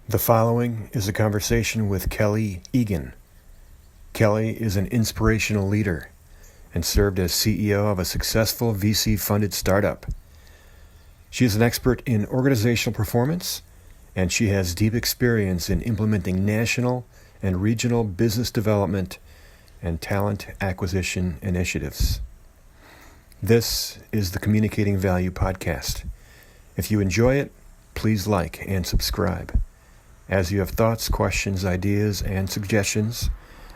The following is a conversation with Kelly Egan. Kelly is an inspirational leader and served as CEO of a successful VC-funded startup. She is an expert in organizational performance, and she has deep experience in implementing national and regional business development and talent acquisition initiatives. This is the Communicating Value Podcast. If you enjoy it, please like and subscribe. As you have thoughts, questions, ideas, and suggestions,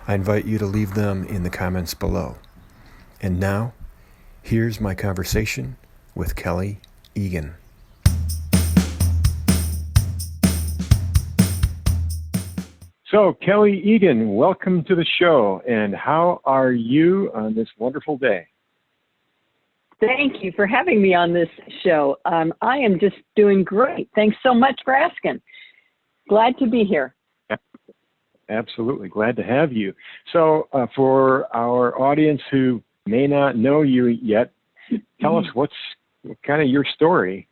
I invite you to leave them in the comments below. And now, here's my conversation with Kelly Egan. So, Kelly Egan, welcome to the show. And how are you on this wonderful day? Thank you for having me on this show. I am just doing great. Thanks so much for asking. Glad to be here. Absolutely. Glad to have you. So for our audience who may not know you yet, tell us what's kind of your story.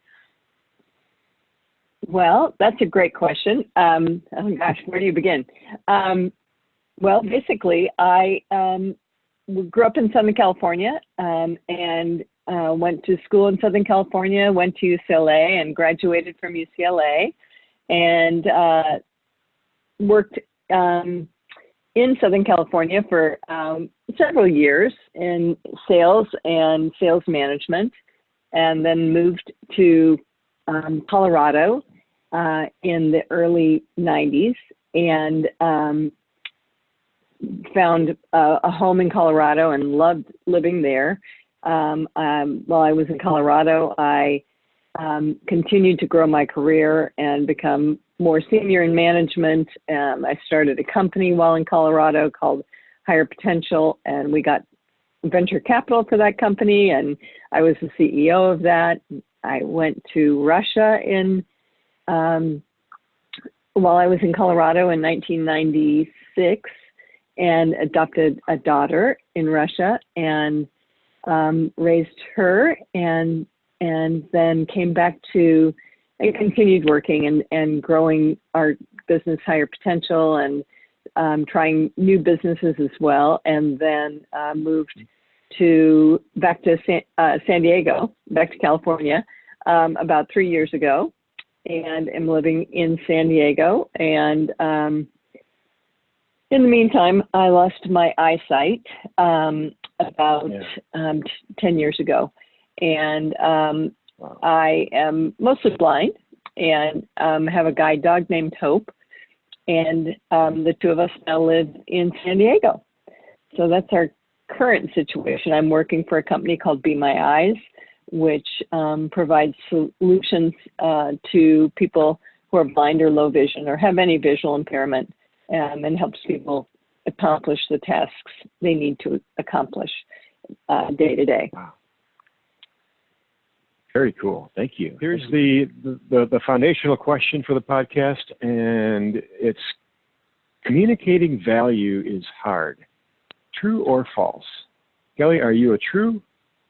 Well, that's a great question. Oh gosh, where do you begin? Well, basically, I grew up in Southern California and went to school in Southern California, went to UCLA and graduated from UCLA. And worked in Southern California for several years in sales and sales management, and then moved to Colorado in the early 90s and found a home in Colorado and loved living there. While I was in Colorado, I continued to grow my career and become more senior in management. I started a company while in Colorado called HirePotential, and we got venture capital for that company, and I was the CEO of that. I went to Russia while I was in Colorado in 1996 and adopted a daughter in Russia and raised her and then came back to and continued working and growing our business HirePotential and trying new businesses as well. And then moved back to San Diego, back to California about 3 years ago, and am living in San Diego. And in the meantime, I lost my eyesight about 10 years ago. And I am mostly blind and have a guide dog named Hope. And the two of us now live in San Diego. So that's our current situation. I'm working for a company called Be My Eyes, which provides solutions to people who are blind or low vision or have any visual impairment and helps people accomplish the tasks they need to accomplish day to day. Wow. Very cool. Thank you. Here's the foundational question for the podcast, and it's communicating value is hard. True or false? Kelly, are you a true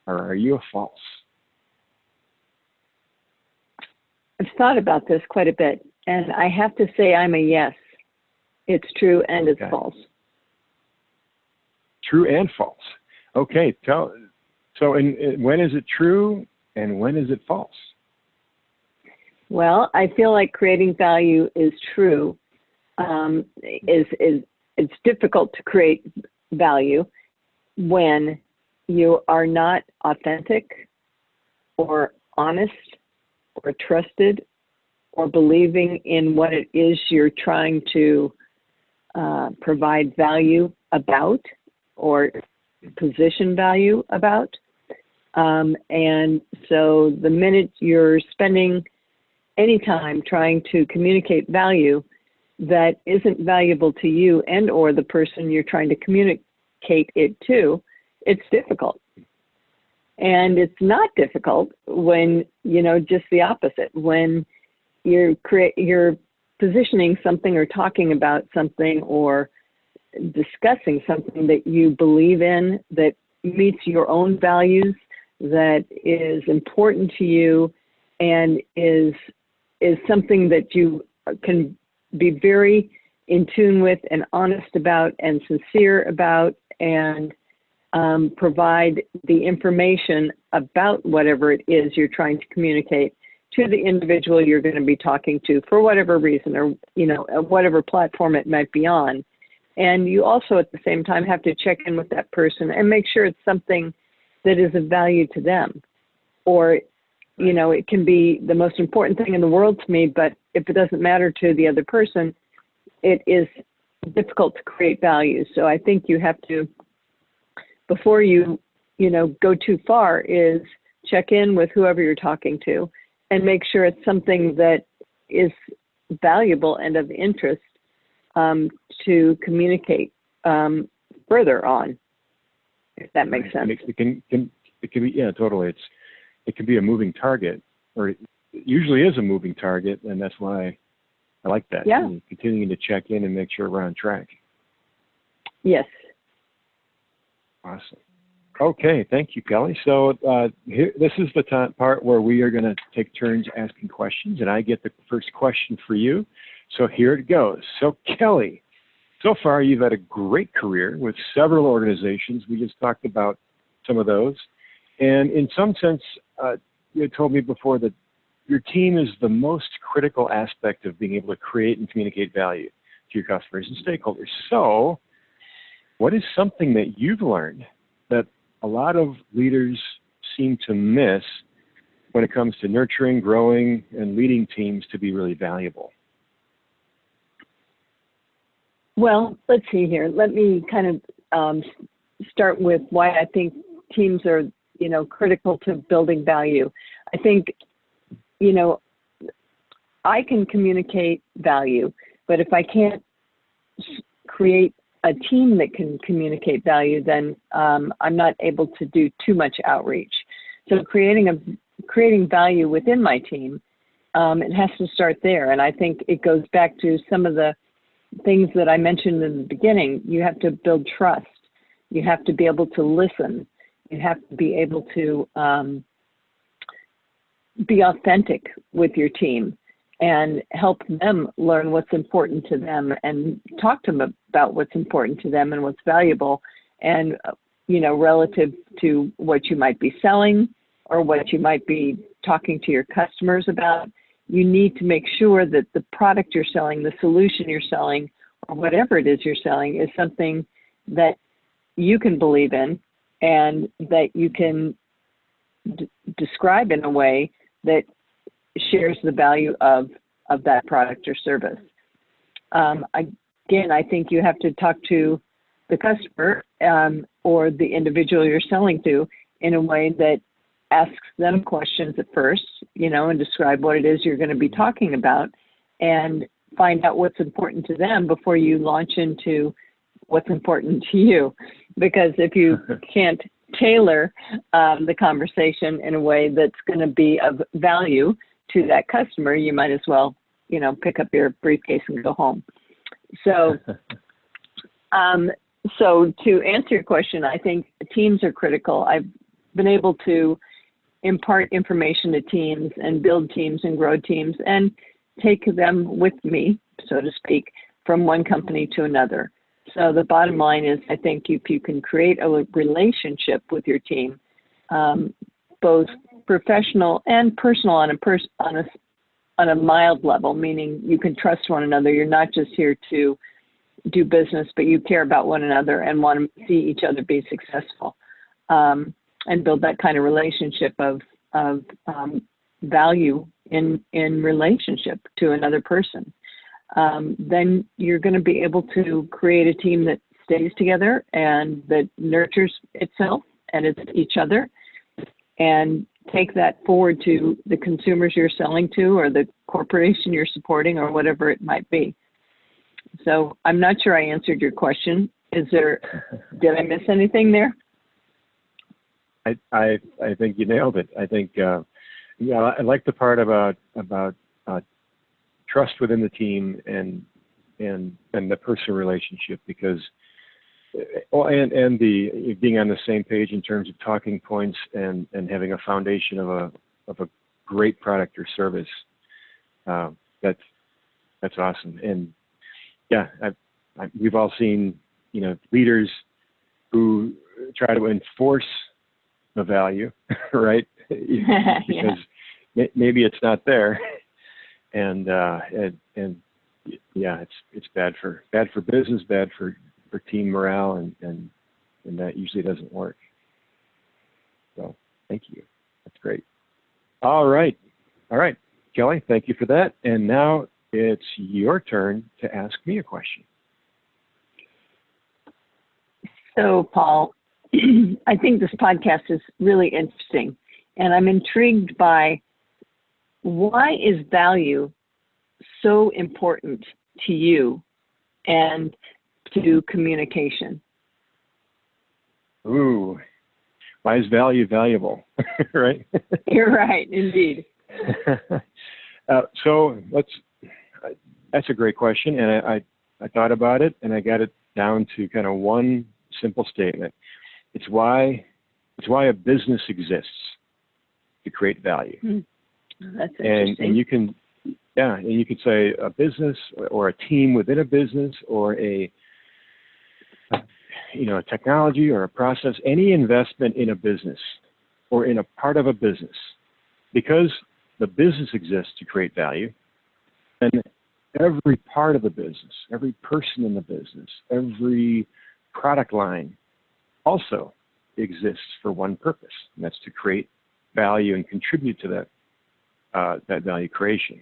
or are you a false? I've thought about this quite a bit, and I have to say I'm a yes. It's true and it's false. True and false. Okay. When is it true? And when is it false? Well, I feel like creating value is true. It's difficult to create value when you are not authentic or honest or trusted or believing in what it is you're trying to provide value about or position value about. And so the minute you're spending any time trying to communicate value that isn't valuable to you and or the person you're trying to communicate it to, it's difficult. And it's not difficult when, just the opposite, when you're positioning something or talking about something or discussing something that you believe in, that meets your own values, that is important to you, and is something that you can be very in tune with and honest about and sincere about, and provide the information about whatever it is you're trying to communicate to the individual you're going to be talking to for whatever reason, or, you know, whatever platform it might be on. And you also at the same time have to check in with that person and make sure it's something that is of value to them. Or, you know, it can be the most important thing in the world to me, but if it doesn't matter to the other person, it is difficult to create value. So I think you have to, before you know, go too far, is check in with whoever you're talking to and make sure it's something that is valuable and of interest to communicate further on, if that makes sense. It can be, yeah, totally. It can be a moving target, or it usually is a moving target, and that's why I like that. Yeah. Continuing to check in and make sure we're on track. Yes. Awesome. Okay, thank you, Kelly. So this is the part where we are going to take turns asking questions, and I get the first question for you. So here it goes. So Kelly, so far you've had a great career with several organizations. We just talked about some of those. And in some sense, you had told me before that your team is the most critical aspect of being able to create and communicate value to your customers and stakeholders. So what is something that you've learned that a lot of leaders seem to miss when it comes to nurturing, growing, and leading teams to be really valuable? Well, let's see here. Let me kind of start with why I think teams are, you know, critical to building value. I think, you know, I can communicate value, but if I can't create a team that can communicate value, then I'm not able to do too much outreach. So creating value within my team, it has to start there. And I think it goes back to some of the things that I mentioned in the beginning. You have to build trust. You have to be able to listen. You have to be able to be authentic with your team and help them learn what's important to them and talk to them about what's important to them and what's valuable, and, you know, relative to what you might be selling or what you might be talking to your customers about. You need to make sure that the product you're selling, the solution you're selling, or whatever it is you're selling is something that you can believe in and that you can describe in a way that shares the value of that product or service. Again, I think you have to talk to the customer or the individual you're selling to in a way that asks them questions at first, you know, and describe what it is you're going to be talking about, and find out what's important to them before you launch into what's important to you. Because if you can't tailor the conversation in a way that's going to be of value to that customer, you might as well, you know, pick up your briefcase and go home. So, so to answer your question, I think teams are critical. I've been able to impart information to teams and build teams and grow teams and take them with me, so to speak, from one company to another. So the bottom line is, I think if you can create a relationship with your team, both professional and personal on a mild level, meaning you can trust one another. You're not just here to do business, but you care about one another and want to see each other be successful, and build that kind of relationship of value in relationship to another person. Then you're going to be able to create a team that stays together and that nurtures itself and it's each other, and take that forward to the consumers you're selling to or the corporation you're supporting or whatever it might be. So I'm not sure I answered your question. Did I miss anything there? I think you nailed it. I think, yeah, I like the part about trust within the team and the personal relationship, because, and the being on the same page in terms of talking points and having a foundation of a great product or service. That's That's awesome. And yeah, we've all seen, leaders who try to enforce the value, right? Because maybe it's not there, and yeah, it's bad for business, bad for team morale, and that usually doesn't work. So thank you. That's great. All right, Kelly, thank you for that. And now it's your turn to ask me a question. So, Paul, I think this podcast is really interesting, and I'm intrigued by why is value so important to you and to communication? Ooh, why is value valuable, right? You're right, indeed. So that's a great question, and I thought about it, and I got it down to kind of one simple statement. It's why a business exists, to create value. That's interesting. And you can say a business or a team within a business or a technology or a process, any investment in a business or in a part of a business, because the business exists to create value, and every part of the business, every person in the business, every product line also exists for one purpose, and that's to create value and contribute to that value creation.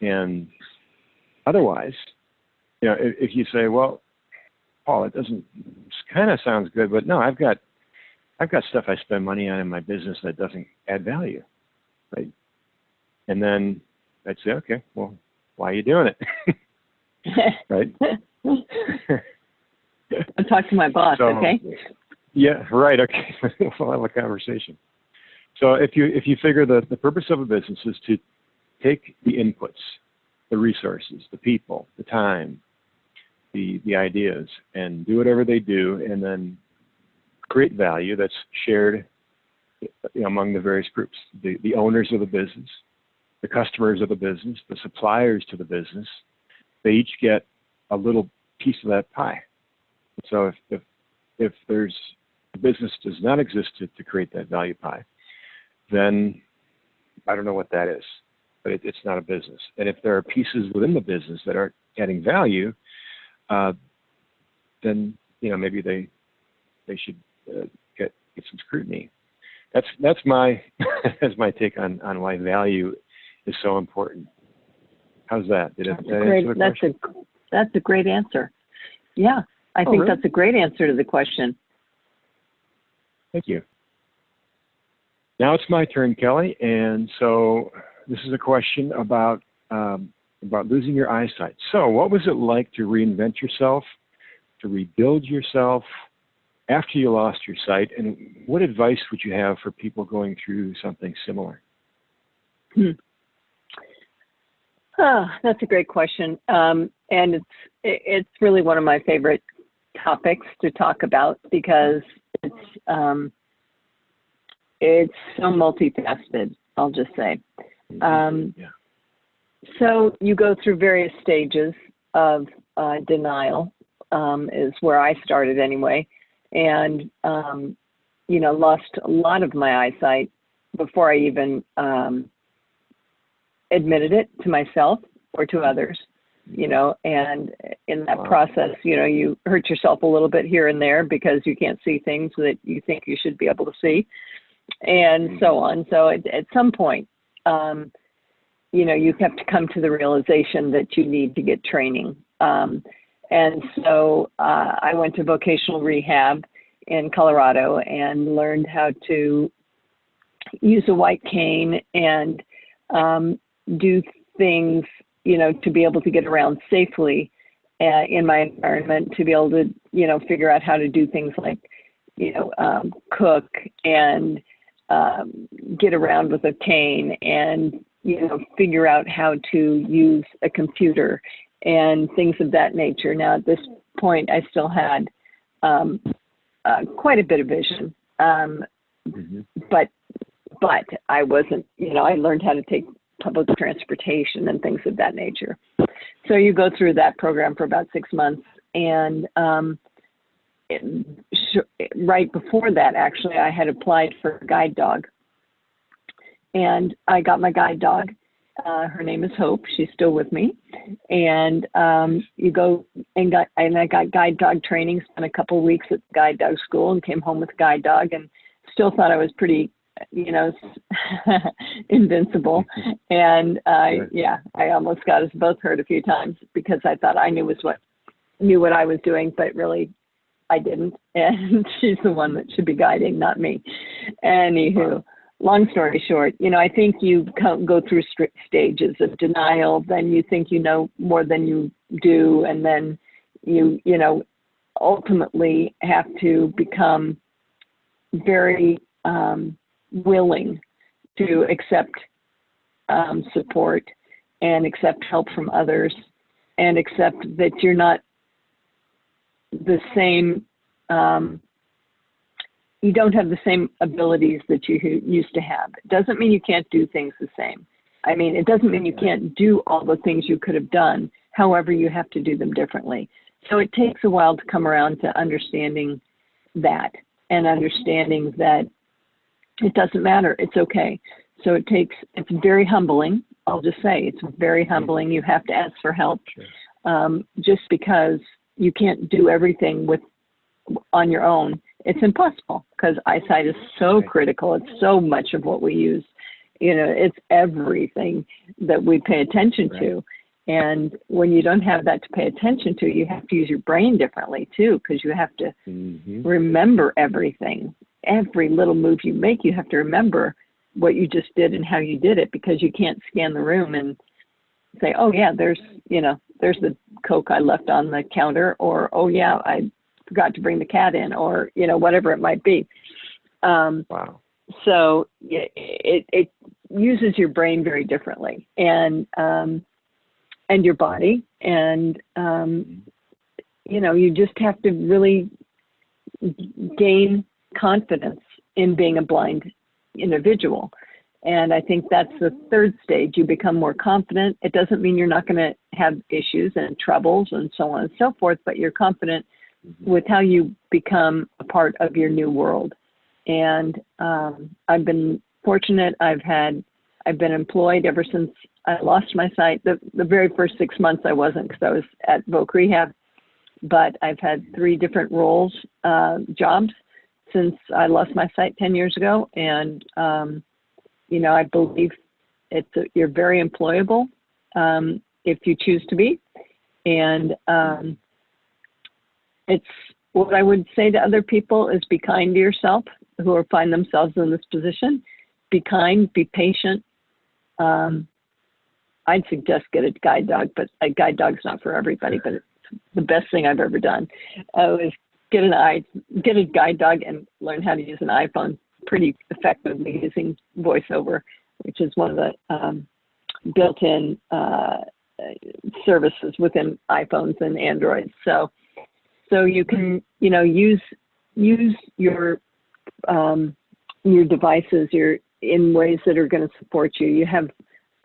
And otherwise, if you say, well, Paul, it kind of sounds good, but no, I've got stuff I spend money on in my business that doesn't add value, right? And then I'd say, okay, well, why are you doing it? Right? I'll talk to my boss, okay? Yeah, right, okay. We'll have a conversation. So if you figure that the purpose of a business is to take the inputs, the resources, the people, the time, the ideas, and do whatever they do, and then create value that's shared among the various groups, the owners of the business, the customers of the business, the suppliers to the business, they each get a little piece of that pie. So if there's the business does not exist to create that value pie, then I don't know what that is, but it's not a business. And if there are pieces within the business that aren't adding value, then maybe they should get some scrutiny. That's my that's my take on why value is so important. How's that? Did that answer the question? That's a great answer. Yeah, I think really? that's a great answer to the question. Thank you. Now it's my turn, Kelly, and so this is a question about losing your eyesight. So what was it like to reinvent yourself, to rebuild yourself after you lost your sight, and what advice would you have for people going through something similar? Oh, that's a great question, and it's really one of my favorite topics to talk about because it's so multifaceted, I'll just say. So you go through various stages of denial, is where I started anyway, and lost a lot of my eyesight before I even admitted it to myself or to others, and in that process, you hurt yourself a little bit here and there because you can't see things that you think you should be able to see, and so on. So at some point, you have to come to the realization that you need to get training. And so I went to vocational rehab in Colorado and learned how to use a white cane and do things, to be able to get around safely in my environment, to be able to, figure out how to do things like, cook and get around with a cane and, figure out how to use a computer and things of that nature. Now, at this point, I still had quite a bit of vision, but I wasn't, I learned how to take public transportation and things of that nature. So you go through that program for about 6 months, and right before that, actually, I had applied for a guide dog, and I got my guide dog. Her name is Hope. She's still with me, and you go and I got guide dog training. Spent a couple of weeks at guide dog school, and came home with guide dog, and still thought I was pretty, invincible. And I almost got us both hurt a few times because I thought I knew what I was doing, but really I didn't. And she's the one that should be guiding, not me. Anywho, long story short, I think you go through stages of denial. Then you think you know more than you do, and then you ultimately have to become very willing to accept support and accept help from others, and accept that you're not the same, you don't have the same abilities that you used to have. It doesn't mean you can't do things the same. I mean, it doesn't mean you can't do all the things you could have done. However, you have to do them differently. So it takes a while to come around to understanding that, and understanding that it doesn't matter. It's okay. So it's very humbling. I'll just say it's very humbling. You have to ask for help, just because you can't do everything on your own. It's impossible, because eyesight is so critical. It's so much of what we use. It's everything that we pay attention to. And when you don't have that to pay attention to, you have to use your brain differently too, because you have to remember everything. Every little move you make, you have to remember what you just did and how you did it, because you can't scan the room and say, oh yeah, there's the Coke I left on the counter, or, oh yeah, I forgot to bring the cat in, or, whatever it might be. Wow. So it uses your brain very differently, and your body, and, you just have to really gain confidence in being a blind individual. And I think that's the third stage. You become more confident. It doesn't mean you're not going to have issues and troubles and so on and so forth, but you're confident with how you become a part of your new world. And I've been fortunate. I've been employed ever since I lost my sight. The very first 6 months I wasn't, because I was at Voc Rehab, but I've had 3 different roles, jobs, since I lost my sight 10 years ago. And, I believe you're very employable, if you choose to be. And it's what I would say to other people is be kind to yourself who find themselves in this position. Be kind, be patient. I'd suggest get a guide dog, but a guide dog's not for everybody, but it's the best thing I've ever done. Is get a guide dog and learn how to use an iPhone pretty effectively using VoiceOver, which is one of the built-in services within iPhones and Androids. So you can, use your devices in ways that are going to support you. You have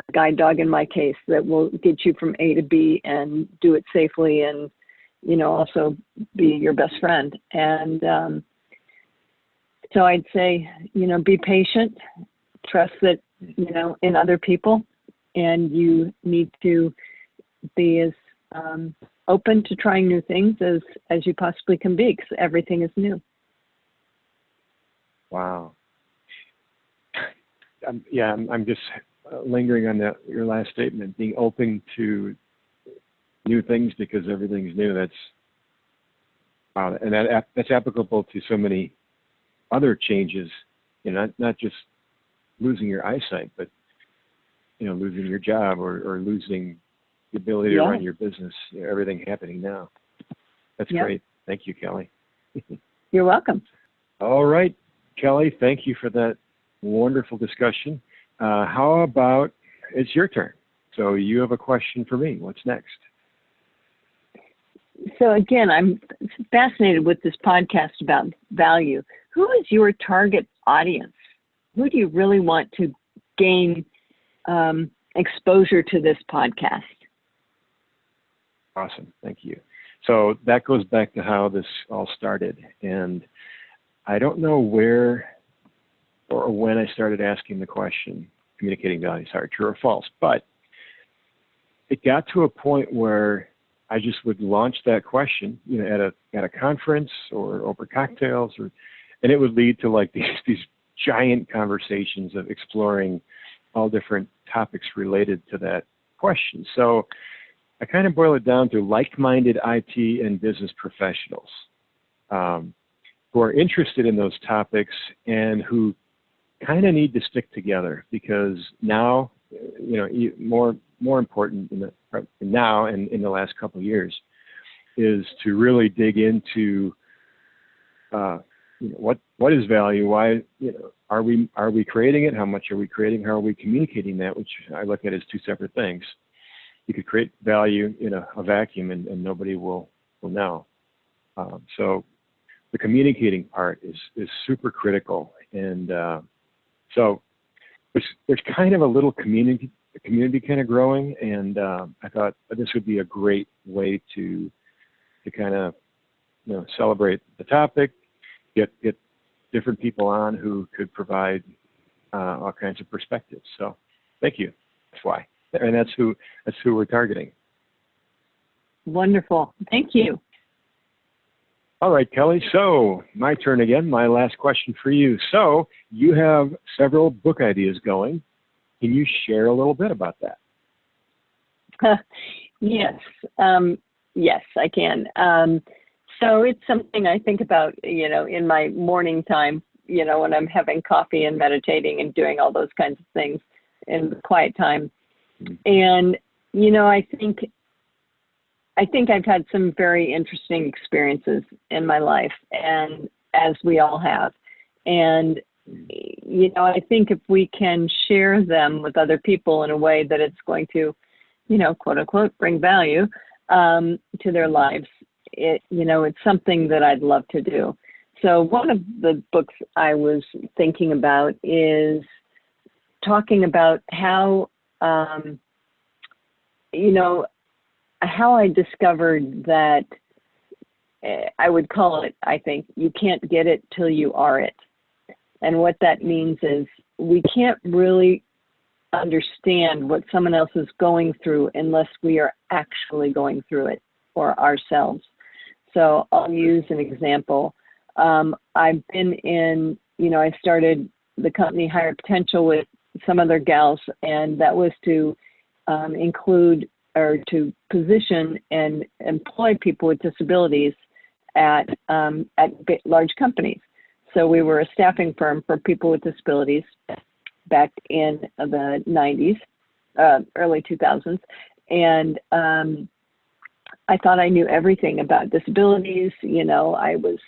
a guide dog, in my case, that will get you from A to B and do it safely, and also be your best friend. And so I'd say, be patient, trust that, in other people, and you need to be as open to trying new things as you possibly can be, because everything is new. Wow. I'm just lingering on your last statement, being open to new things because everything's new. That's wow, and that's applicable to so many other changes. Not just losing your eyesight, but losing your job or losing the ability to run your business. Everything happening now. That's great. Thank you, Kelly. You're welcome. All right, Kelly. Thank you for that wonderful discussion. How about it's your turn? So you have a question for me. What's next? So again, I'm fascinated with this podcast about value. Who is your target audience? Who do you really want to gain exposure to this podcast? Awesome. Thank you. So that goes back to how this all started. And I don't know where or when I started asking the question, communicating values hard, true or false, but it got to a point where I just would launch that question, at a conference or over cocktails, and it would lead to like these giant conversations of exploring all different topics related to that question. So I kind of boil it down to like-minded IT and business professionals who are interested in those topics and who kind of need to stick together, because now, more important now and in the last couple of years is to really dig into what is value, why, are we creating it, how much are we creating, how are we communicating that, which I look at as two separate things. You could create value in a vacuum and nobody will know. So the communicating part is super critical. And so there's kind of a little community kind of growing, and I thought this would be a great way to kind of celebrate the topic, get different people on who could provide all kinds of perspectives. So thank you. That's why, and that's who we're targeting. Wonderful. Thank you. All right, Kelly. So my turn again. My last question for you. So you have several book ideas going. Can you share a little bit about that? Yes. Yes, I can. So it's something I think about, in my morning time, when I'm having coffee and meditating and doing all those kinds of things in the quiet time. And, I think I've had some very interesting experiences in my life, and as we all have. And, I think if we can share them with other people in a way that it's going to, quote unquote, bring value to their lives, it's something that I'd love to do. So one of the books I was thinking about is talking about how, how I discovered that I would call it, I think, you can't get it till you are it. And what that means is we can't really understand what someone else is going through unless we are actually going through it for ourselves. So I'll use an example. I've been in, I started the company HirePotential with some other gals, and that was to include or to position and employ people with disabilities at large companies. So we were a staffing firm for people with disabilities back in the 90s, early 2000s. And I thought I knew everything about disabilities. I was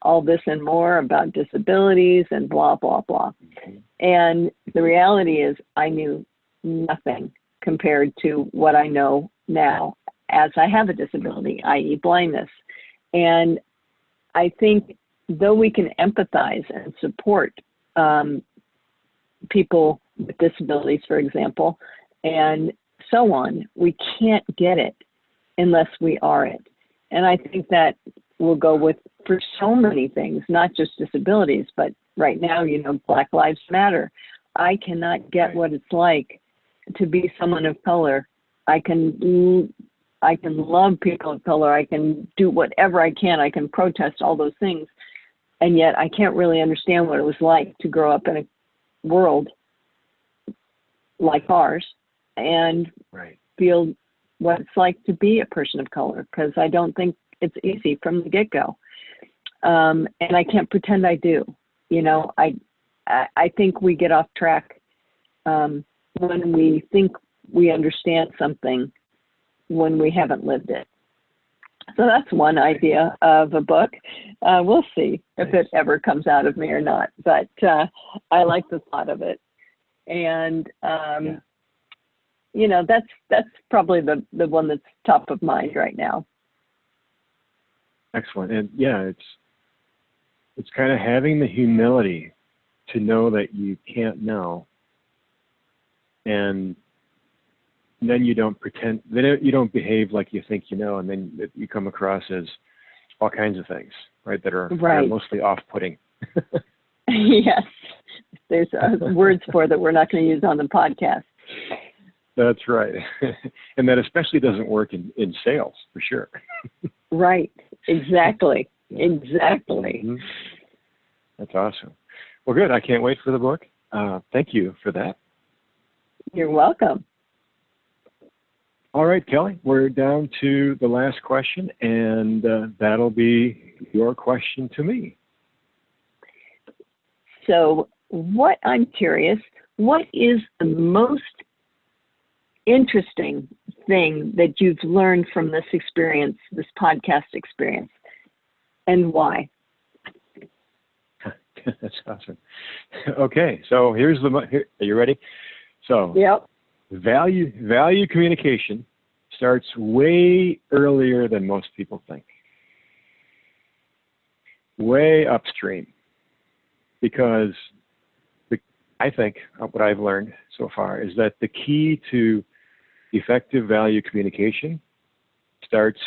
all this and more about disabilities and blah, blah, blah. And the reality is I knew nothing compared to what I know now as I have a disability, i.e. blindness. And I think though we can empathize and support people with disabilities, for example, and so on, we can't get it unless we are it. And I think that will go with for so many things, not just disabilities, but right now, Black Lives Matter. I cannot get what it's like to be someone of color. I can love people of color. I can do whatever I can. I can protest all those things. And yet I can't really understand what it was like to grow up in a world like ours and feel what it's like to be a person of color, because I don't think it's easy from the get-go. And I can't pretend I do. I think we get off track when we think we understand something when we haven't lived it. So that's one idea of a book. We'll see if it ever comes out of me or not, but I like the thought of it. And, that's probably the one that's top of mind right now. Excellent. And it's kind of having the humility to know that you can't know, and then you don't pretend, then you don't behave like you think you know, and then you come across as all kinds of things, right, that are mostly off-putting. Yes. There's words for that we're not going to use on the podcast. That's right. And that especially doesn't work in sales, for sure. Right. Exactly. Yeah. Exactly. Mm-hmm. That's awesome. Well, good. I can't wait for the book. Thank you for that. You're welcome. All right, Kelly, we're down to the last question, and that'll be your question to me. So I'm curious, what is the most interesting thing that you've learned from this experience, this podcast experience, and why? That's awesome. Okay, so are you ready? So, yep. Value communication starts way earlier than most people think. Way upstream. Because I think what I've learned so far is that the key to effective value communication starts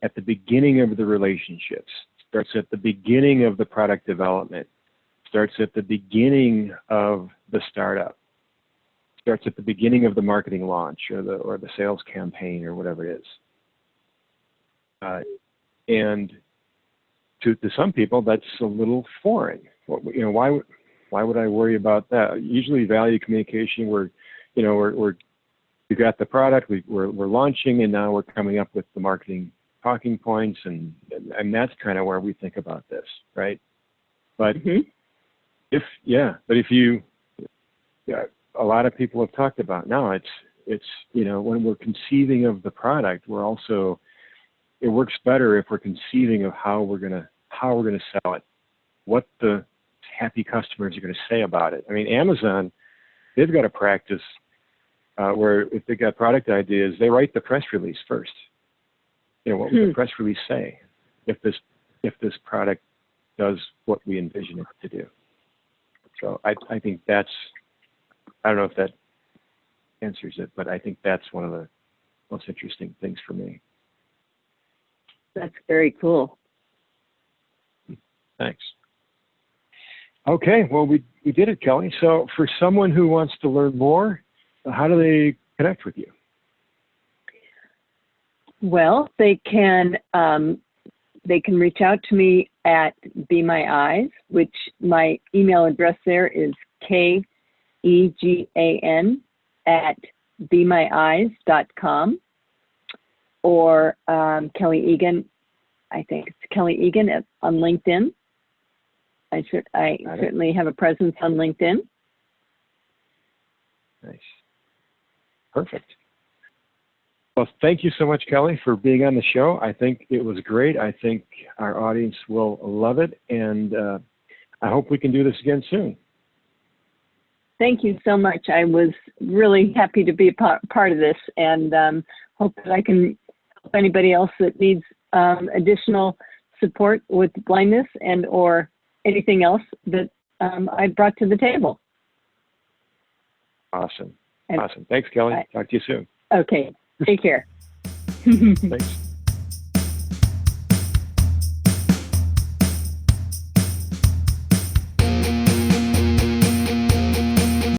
at the beginning of the relationships, starts at the beginning of the product development, starts at the beginning of the startup, starts at the beginning of the marketing launch or the sales campaign or whatever it is. And to some people, that's a little foreign. Why would I worry about that? Usually, value communication, we've got the product, we're launching, and now we're coming up with the marketing talking points, and that's kind of where we think about this, right? But if a lot of people have talked about now, it's when we're conceiving of the product, it works better if we're conceiving of how we're gonna sell it, what the happy customers are going to say about it. I mean, Amazon, they've got a practice where if they got product ideas, they write the press release first. What would the press release say if this product does what we envision it to do? So I think I don't know if that answers it, but I think that's one of the most interesting things for me. That's very cool. Thanks. Okay, well, we did it, Kelly. So for someone who wants to learn more, how do they connect with you? Well, they can reach out to me at Be My Eyes, which my email address there is KEGAN@BeMyEyes.com, or Kelly Egan. I think it's Kelly Egan on LinkedIn. I certainly have a presence on LinkedIn. Nice. Perfect. Well, thank you so much, Kelly, for being on the show. I think it was great. I think our audience will love it, and I hope we can do this again soon. Thank you so much. I was really happy to be a part of this, and hope that I can help anybody else that needs additional support with blindness and or anything else that I brought to the table. Awesome. Awesome. Thanks, Kelly. Talk to you soon. Okay. Take care. Thanks.